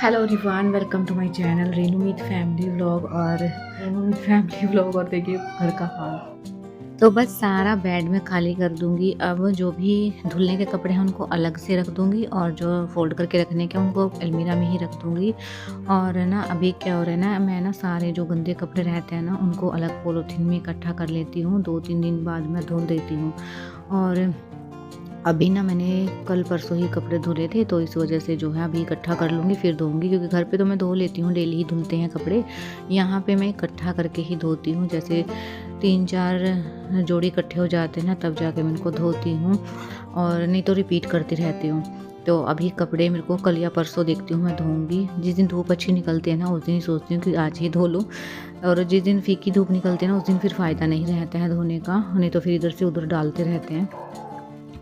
Hello everyone, welcome to my channel Renumeet family vlog. और देखिए घर का हाल। तो बस सारा बेड में खाली कर दूंगी। अब जो भी धुलने के कपड़े हैं उनको अलग से रख दूंगी और जो फोल्ड करके रखने के उनको अलमीरा में ही रख दूंगी। और ना अभी क्या हो रहा है ना, मैं ना सारे जो गंदे कपड़े रहते हैं ना उनको अलग पॉलीथीन में इकट्ठा कर लेती हूँ। 2-3 दिन बाद मैं धुल देती हूँ। और अभी ना मैंने कल परसों ही कपड़े धुले थे, तो इस वजह से जो है अभी इकट्ठा कर लूँगी फिर धोऊंगी, क्योंकि घर पे तो मैं धो लेती हूँ, डेली ही धुलते हैं कपड़े। यहाँ पे मैं इकट्ठा करके ही धोती हूँ। जैसे 3-4 जोड़ी इकट्ठे हो जाते हैं ना, तब जाके मैं इनको धोती हूँ, और नहीं तो रिपीट करती रहती हूँ। तो अभी कपड़े मेरे को कल या परसों देखती हूँ मैं धोऊंगी। जिस दिन धूप अच्छी निकलती है ना उस दिन ही सोचती हूँ कि आज ही धो लूँ, और जिस दिन फीकी धूप निकलती है ना उस दिन फिर फ़ायदा नहीं रहता है धोने का, नहीं तो फिर इधर से उधर डालते रहते हैं।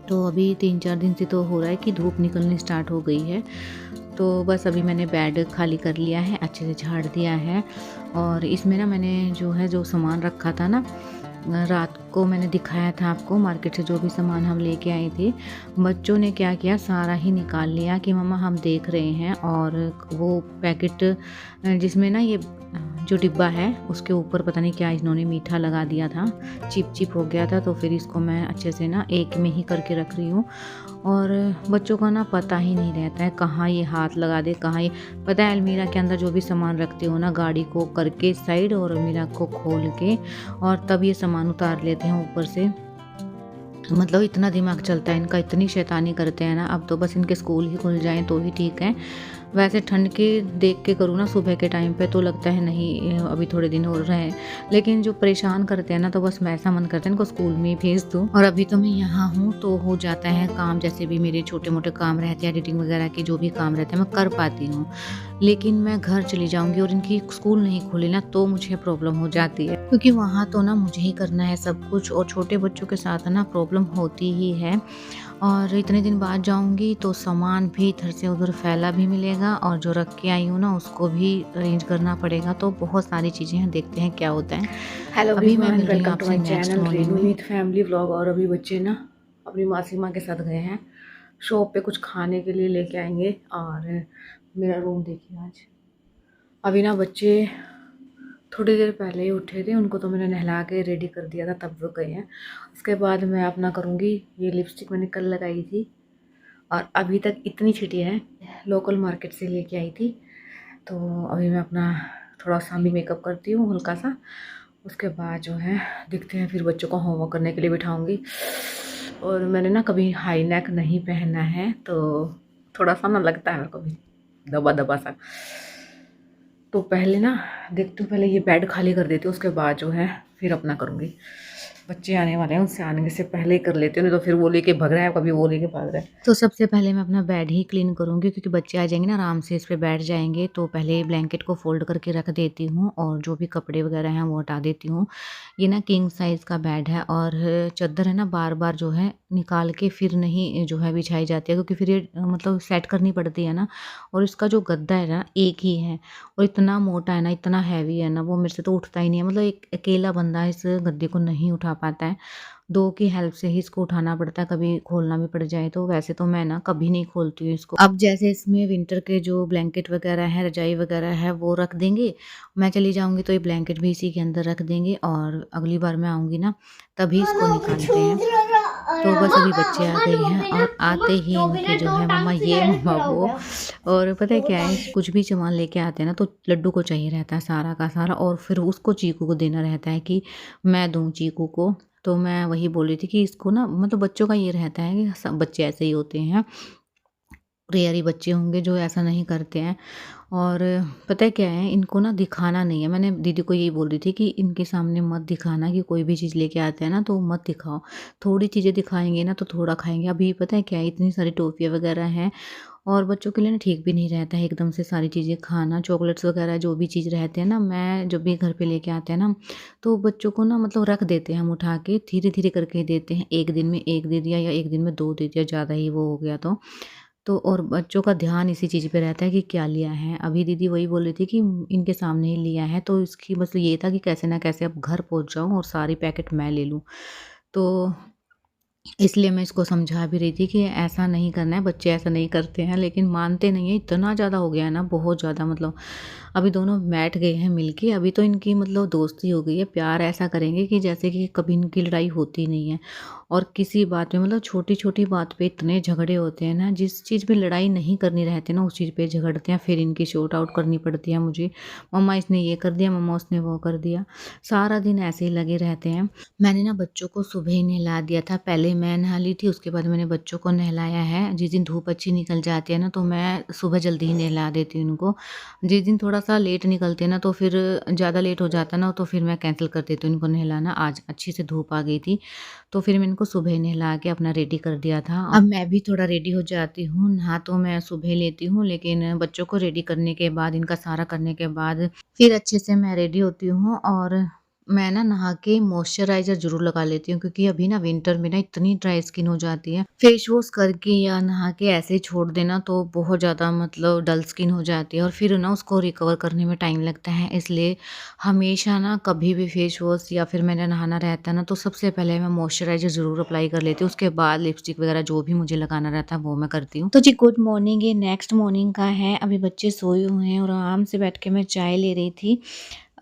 तो अभी 3-4 दिन से तो हो रहा है कि धूप निकलनी स्टार्ट हो गई है। तो बस अभी मैंने बेड खाली कर लिया है, अच्छे से झाड़ दिया है। और इसमें ना मैंने जो सामान रखा था ना, रात को मैंने दिखाया था आपको, मार्केट से जो भी सामान हम लेके आए थे, बच्चों ने क्या किया, सारा ही निकाल लिया कि मम्मा हम देख रहे हैं। और वो पैकेट जिसमें ना ये जो डिब्बा है उसके ऊपर पता नहीं क्या इन्होंने मीठा लगा दिया था, चिप चिप हो गया था। तो फिर इसको मैं अच्छे से ना एक में ही करके रख रही हूँ। और बच्चों का ना पता ही नहीं रहता है कहाँ ये हाथ लगा दे, कहाँ ये, पता है अलमीरा के अंदर जो भी सामान रखते हो ना, गाड़ी को करके साइड और अलमीरा को खोल के, और तब ये सामान उतार लेते हैं ऊपर से। मतलब इतना दिमाग चलता है इनका, इतनी शैतानी करते हैं ना। अब तो बस इनके स्कूल ही खुल जाएं तो ही ठीक है। वैसे ठंड के देख के करूँ ना सुबह के टाइम पे, तो लगता है नहीं अभी थोड़े दिन हो रहे हैं, लेकिन जो परेशान करते हैं ना तो बस मैं ऐसा मन करता है इनको स्कूल में ही भेज दूँ। और अभी तो मैं यहाँ हूँ तो हो जाता है काम, जैसे भी मेरे छोटे मोटे काम रहते हैं, एडिटिंग वगैरह के जो भी काम रहते हैं मैं कर पाती हूँ। लेकिन मैं घर चली जाऊँगी और इनकी स्कूल नहीं खुली ना तो मुझे प्रॉब्लम हो जाती है, क्योंकि वहाँ तो ना मुझे ही करना है सब कुछ, और छोटे बच्चों के साथ ना प्रॉब्लम होती ही है। और इतने दिन बाद जाऊंगी तो सामान भी इधर से उधर फैला भी मिलेगा, और जो रख के आई हूँ ना उसको भी अरेंज करना पड़ेगा। तो बहुत सारी चीज़ें हैं, देखते हैं क्या होता है। हेलो अभी मैं एवरीवन, मिल रही हूँ वेलकम टू आपसे माय नेक्स्ट चैनल मॉर्निंग में। रेनूमीत फैमिली व्लॉग। और अभी बच्चे ना अपनी मासी माँ के साथ गए हैं शॉप पे, कुछ खाने के लिए लेके आएंगे। और मेरा रूम देखिए आज। अभी ना बच्चे थोड़ी देर पहले ही उठे थे, उनको तो मैंने नहला के रेडी कर दिया था, तब वो गए हैं। उसके बाद मैं अपना करूँगी। ये लिपस्टिक मैंने कल लगाई थी और अभी तक इतनी छिटी है, लोकल मार्केट से लेके आई थी। तो अभी मैं अपना थोड़ा सा भी मेकअप करती हूँ हल्का सा। उसके बाद जो है देखते हैं, फिर बच्चों को होमवर्क करने के लिए बिठाऊंगी। और मैंने ना कभी हाई नेक नहीं पहना है, तो थोड़ा सा ना लगता है मेरे को भी दबा दबा सा। तो पहले ना देखती हूँ, पहले ये बेड खाली कर देती हूँ, उसके बाद जो है फिर अपना करूँगी। बच्चे आने वाले हैं, उनसे आने से पहले ही कर लेती हूँ, नहीं तो फिर वो लेके भाग रहा है, कभी वो लेके भाग रहा है। तो सबसे पहले मैं अपना बेड ही क्लीन करूँगी, क्योंकि बच्चे आ जाएंगे ना आराम से इस पे बैठ जाएंगे। तो पहले ब्लैंकेट को फोल्ड करके रख देती हूँ, और जो भी कपड़े वगैरह हैं वो हटा देती हूँ। ये ना किंग साइज़ का बेड है, और चादर है ना बार बार जो है निकाल के फिर नहीं जो है बिछाई जाती है, क्योंकि फिर ये मतलब सेट करनी पड़ती है ना। और इसका जो गद्दा है ना एक ही है, और इतना मोटा है ना, इतना हैवी है ना, वो मेरे से तो उठता ही नहीं है। मतलब एक अकेला बंदा इस गद्दे को नहीं उठा पाता है, दो की हेल्प से ही इसको उठाना पड़ता है, कभी खोलना भी पड़ जाए तो। वैसे तो मैं ना कभी नहीं खोलती हूँ इसको। अब जैसे इसमें विंटर के जो ब्लैंकेट वगैरह है, रजाई वगैरह है, वो रख देंगे। मैं चली जाऊंगी तो ये ब्लैंकेट भी इसी के अंदर रख देंगे, और अगली बार मैं आऊंगी ना तभी इसको निकालते हैं। तो बस अभी बच्चे आ गए हैं, और आते ही इनके जो है मम्मा ये मम्मा वो। और पता है क्या है, कुछ भी सामान लेके आते हैं ना तो लड्डू को चाहिए रहता है सारा का सारा, और फिर उसको चीकू को देना रहता है कि मैं दूं चीकू को। तो मैं वही बोल रही थी कि इसको ना, मतलब बच्चों का ये रहता है कि सब बच्चे ऐसे ही होते हैं, रेयर ही बच्चे होंगे जो ऐसा नहीं करते हैं। और पता है क्या है, इनको ना दिखाना नहीं है। मैंने दीदी को यही बोल रही थी कि इनके सामने मत दिखाना, कि कोई भी चीज़ लेके आते हैं ना तो मत दिखाओ। थोड़ी चीज़ें दिखाएंगे ना तो थोड़ा खाएंगे। अभी पता है क्या है, इतनी सारी टॉफ़ियाँ वगैरह हैं, और बच्चों के लिए ना ठीक भी नहीं रहता है एकदम से सारी चीज़ें खाना। चॉकलेट्स वगैरह जो भी चीज़ रहते हैं ना, मैं जब भी घर पे लेके आते हैं ना तो बच्चों को ना मतलब रख देते हैं हम उठा के, धीरे धीरे करके देते हैं। एक दिन में एक दे दिया, या एक दिन में दो दे दिया, ज़्यादा ही वो हो गया तो। और बच्चों का ध्यान इसी चीज़ पे रहता है कि क्या लिया है। अभी दीदी वही बोल रही थी कि इनके सामने ही लिया है, तो इसकी बस ये था कि कैसे ना कैसे अब घर पहुंच जाऊं और सारी पैकेट मैं ले लूं। तो इसलिए मैं इसको समझा भी रही थी कि ऐसा नहीं करना है, बच्चे ऐसा नहीं करते हैं, लेकिन मानते नहीं हैं, इतना ज़्यादा हो गया है ना, बहुत ज़्यादा मतलब। अभी दोनों बैठ गए हैं मिलके, अभी तो इनकी मतलब दोस्ती हो गई है, प्यार ऐसा करेंगे कि जैसे कि कभी इनकी लड़ाई होती नहीं है। और किसी बात में मतलब छोटी-छोटी बात पे इतने झगड़े होते हैं ना, जिस चीज़ पे लड़ाई नहीं करनी रहती ना, उस चीज़ पे झगड़ते हैं, फिर इनकी शॉर्ट आउट करनी पड़ती है मुझे। मम्मा इसने ये कर दिया, मम्मा उसने वो कर दिया। सारा दिन ऐसे ही लगे रहते हैं। मैंने ना बच्चों को सुबह ही नहला दिया था, पहले मैं नहा ली थी, उसके बाद मैंने बच्चों को नहलाया है। जिस दिन धूप अच्छी निकल जाती है ना, तो मैं सुबह जल्दी ही नहला देती हूँ उनको। जिस दिन थोड़ा-सा लेट निकलते हैं ना, तो फिर ज़्यादा लेट हो जाता है ना, तो फिर मैं कैंसल कर देती हूँ इनको नहलाना। आज अच्छी से धूप आ गई थी, तो फिर मैं इनको सुबह ही नहला के अपना रेडी कर दिया था। अब मैं भी थोड़ा रेडी हो जाती हूँ, नहा तो मैं सुबह लेती हूँ, लेकिन बच्चों को रेडी करने के बाद, इनका सारा करने के बाद, फिर अच्छे से मैं रेडी होती हूँ। और मैं ना नहा के मॉइस्चराइज़र ज़रूर लगा लेती हूँ, क्योंकि अभी ना विंटर में ना इतनी ड्राई स्किन हो जाती है। फेस वॉश करके या नहा के ऐसे ही छोड़ देना तो बहुत ज़्यादा मतलब डल स्किन हो जाती है, और फिर ना उसको रिकवर करने में टाइम लगता है। इसलिए हमेशा ना कभी भी फेस वॉश या फिर मैंने नहाना रहता है ना, तो सबसे पहले मैं मॉइस्चराइज़र ज़रूर अप्लाई कर लेती हूँ। उसके बाद लिपस्टिक वगैरह जो भी मुझे लगाना रहता है वो मैं करती हूँ। तो जी गुड मॉर्निंग, ये नेक्स्ट मॉर्निंग का है। अभी बच्चे सोए हुए हैं और आराम से बैठ के मैं चाय ले रही थी।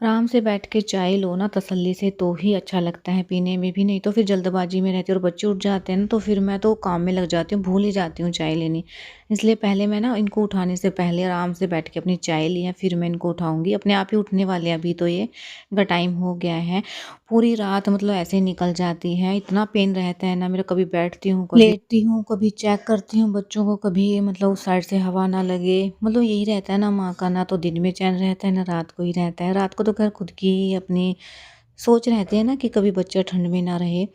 आराम से बैठ के चाय लो ना तसल्ली से, तो ही अच्छा लगता है पीने में भी, नहीं तो फिर जल्दबाजी में रहती हूँ और बच्चे उठ जाते हैं ना, तो फिर मैं तो काम में लग जाती हूँ, भूल ही जाती हूँ चाय लेनी। इसलिए पहले मैं ना इनको उठाने से पहले आराम से बैठ के अपनी चाय ली है, फिर मैं इनको उठाऊँगी। अपने आप ही उठने वाले हैं अभी तो ये, इनका टाइम हो गया है। पूरी रात मतलब ऐसे ही निकल जाती है, इतना पेन रहता है ना मेरा, कभी बैठती हूँ, कभी लेटती हूँ, कभी चेक करती हूँ बच्चों को, कभी मतलब उस साइड से हवा ना लगे। मतलब यही रहता है ना माँ का, ना तो दिन में चैन रहता है, ना रात को ही रहता है। रात को तो खैर खुद की ही अपनी सोच रहती है ना कि कभी बच्चा ठंड में ना रहे।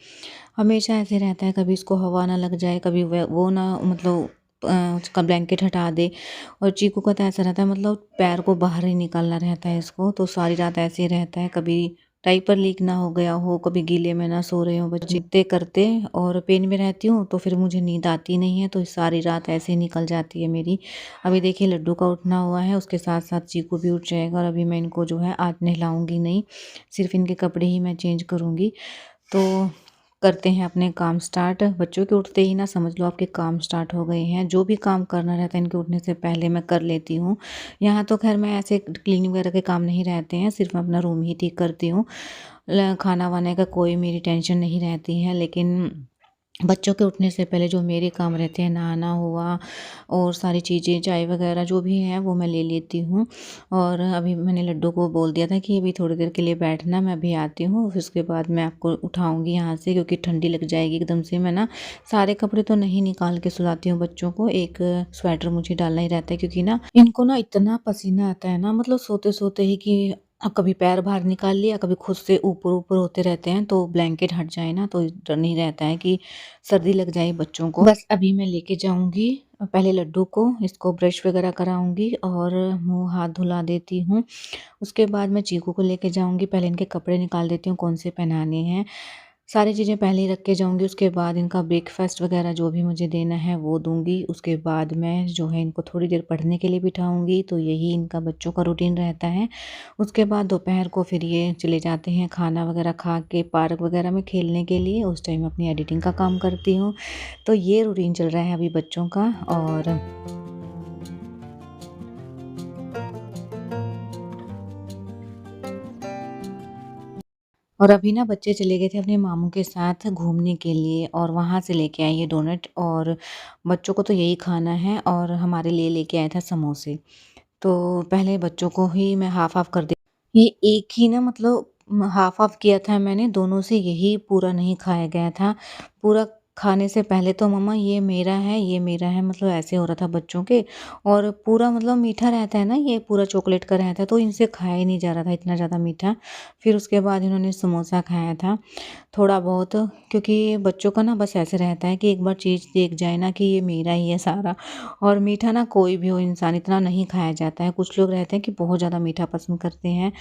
हमेशा ऐसे रहता है, कभी इसको हवा ना लग जाए, कभी वो ना मतलब उसका ब्लैंकेट हटा दे। और चीकू का तो ऐसा रहता है, मतलब पैर को बाहर ही निकालना रहता है इसको, तो सारी रात ऐसे ही रहता है। कभी डायपर लीक ना हो गया हो, कभी गीले में ना सो रहे हो बच्चे, इतने करते। और पेन में रहती हूँ तो फिर मुझे नींद आती नहीं है, तो सारी रात ऐसे ही निकल जाती है मेरी। अभी देखिए लड्डू का उठना हुआ है, उसके साथ साथ चीकू भी उठ जाएगा। और अभी मैं इनको जो है आज नहलाऊंगी नहीं, सिर्फ इनके कपड़े ही मैं चेंज करूँगी। तो करते हैं अपने काम स्टार्ट। बच्चों के उठते ही ना समझ लो आपके काम स्टार्ट हो गए हैं। जो भी काम करना रहता है इनके उठने से पहले मैं कर लेती हूँ। यहाँ तो खैर मैं ऐसे क्लीनिंग वगैरह के काम नहीं रहते हैं, सिर्फ मैं अपना रूम ही ठीक करती हूँ। खाना वाने का कोई मेरी टेंशन नहीं रहती है। लेकिन बच्चों के उठने से पहले जो मेरे काम रहते हैं, नहाना हुआ और सारी चीज़ें, चाय वगैरह जो भी है वो मैं ले लेती हूँ। और अभी मैंने लड्डू को बोल दिया था कि अभी थोड़ी देर के लिए बैठना, मैं अभी आती हूँ, फिर उसके बाद मैं आपको उठाऊँगी यहाँ से, क्योंकि ठंडी लग जाएगी एकदम से। मैं ना सारे कपड़े तो नहीं निकाल के सुलाती हूँ बच्चों को, एक स्वेटर मुझे डालना ही रहता है, क्योंकि ना इनको ना इतना पसीना आता है ना, मतलब सोते सोते ही कि अब कभी पैर बाहर निकाल लिया, कभी खुद से ऊपर ऊपर होते रहते हैं, तो ब्लैंकेट हट जाए ना तो डर नहीं रहता है कि सर्दी लग जाए बच्चों को। बस अभी मैं लेके जाऊंगी पहले लड्डू को, इसको ब्रश वगैरह कराऊंगी और मुंह हाथ धुला देती हूँ। उसके बाद मैं चीकू को लेके जाऊंगी, पहले इनके कपड़े निकाल देती हूँ कौन से पहनाने हैं, सारी चीज़ें पहले ही रख के जाऊंगी। उसके बाद इनका ब्रेकफास्ट वगैरह जो भी मुझे देना है वो दूंगी। उसके बाद मैं जो है इनको थोड़ी देर पढ़ने के लिए बिठाऊंगी, तो यही इनका बच्चों का रूटीन रहता है। उसके बाद दोपहर को फिर ये चले जाते हैं खाना वगैरह खा के पार्क वगैरह में खेलने के लिए, उस टाइम अपनी एडिटिंग का काम करती हूँ। तो ये रूटीन चल रहा है अभी बच्चों का। और अभी ना बच्चे चले गए थे अपने मामू के साथ घूमने के लिए, और वहाँ से लेके आई ये डोनट, और बच्चों को तो यही खाना है, और हमारे लिए लेके आया था समोसे। तो पहले बच्चों को ही मैं हाफ हाफ कर दे, ये एक ही ना मतलब हाफ हाफ किया था मैंने, दोनों से यही पूरा नहीं खाया गया था। पूरा खाने से पहले तो मम्मा ये मेरा है, ये मेरा है, मतलब ऐसे हो रहा था बच्चों के। और पूरा मतलब मीठा रहता है ना, ये पूरा चॉकलेट का रहता है, तो इनसे खाया ही नहीं जा रहा था इतना ज़्यादा मीठा। फिर उसके बाद इन्होंने समोसा खाया था थोड़ा बहुत, क्योंकि बच्चों का ना बस ऐसे रहता है कि एक बार चीज़ देख जाए ना कि ये मेरा ही है सारा। और मीठा ना कोई भी हो इंसान इतना नहीं खाया जाता है, कुछ लोग रहते हैं कि बहुत ज़्यादा मीठा पसंद करते हैं।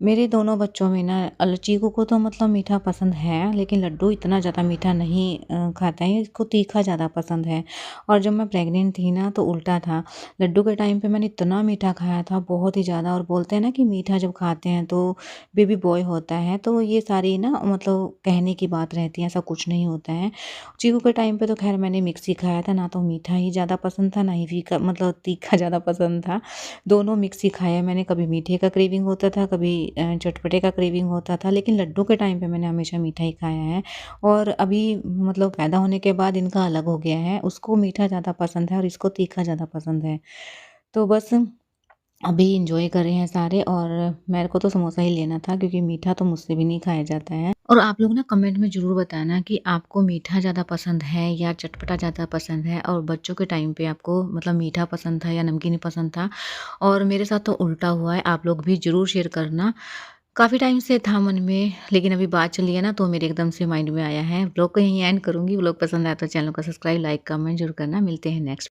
मेरे दोनों बच्चों में ना चीकू को तो मतलब मीठा पसंद है, लेकिन लड्डू इतना ज़्यादा मीठा नहीं खाता है, इसको तीखा ज़्यादा पसंद है। और जब मैं प्रेग्नेंट थी ना तो उल्टा था, लड्डू के टाइम पे मैंने इतना मीठा खाया था, बहुत ही ज़्यादा। और बोलते हैं ना कि मीठा जब खाते हैं तो बेबी बॉय होता है, तो ये सारी ना मतलब कहने की बात रहती है, ऐसा कुछ नहीं होता है। चीकू के टाइम पे तो खैर मैंने मिक्स ही खाया था, ना तो मीठा ही ज़्यादा पसंद था, ना ही फीका मतलब तीखा ज़्यादा पसंद था। दोनों मिक्स ही खाया मैंने, कभी मीठे का क्रेविंग होता था, कभी चटपटे का क्रेविंग होता था, लेकिन लड्डू के टाइम पे मैंने हमेशा मीठा ही खाया है। और अभी मतलब पैदा होने के बाद इनका अलग हो गया है, उसको मीठा ज़्यादा पसंद है और इसको तीखा ज़्यादा पसंद है। तो बस अभी एन्जॉय कर रहे हैं सारे। और मेरे को तो समोसा ही लेना था, क्योंकि मीठा तो मुझसे भी नहीं खाया जाता है। और आप लोग ना कमेंट में ज़रूर बताना कि आपको मीठा ज़्यादा पसंद है या चटपटा ज़्यादा पसंद है, और बच्चों के टाइम पे आपको मतलब मीठा पसंद था या नमकीन पसंद था। और मेरे साथ तो उल्टा हुआ है, आप लोग भी ज़रूर शेयर करना। काफ़ी टाइम से था मन में, लेकिन अभी बात चली है ना तो मेरे एकदम से माइंड में आया है। व्लॉग को यहीं एंड करूँगी। व्लॉग पसंद आया तो चैनल को सब्सक्राइब, लाइक, कमेंट ज़रूर करना। मिलते हैं नेक्स्ट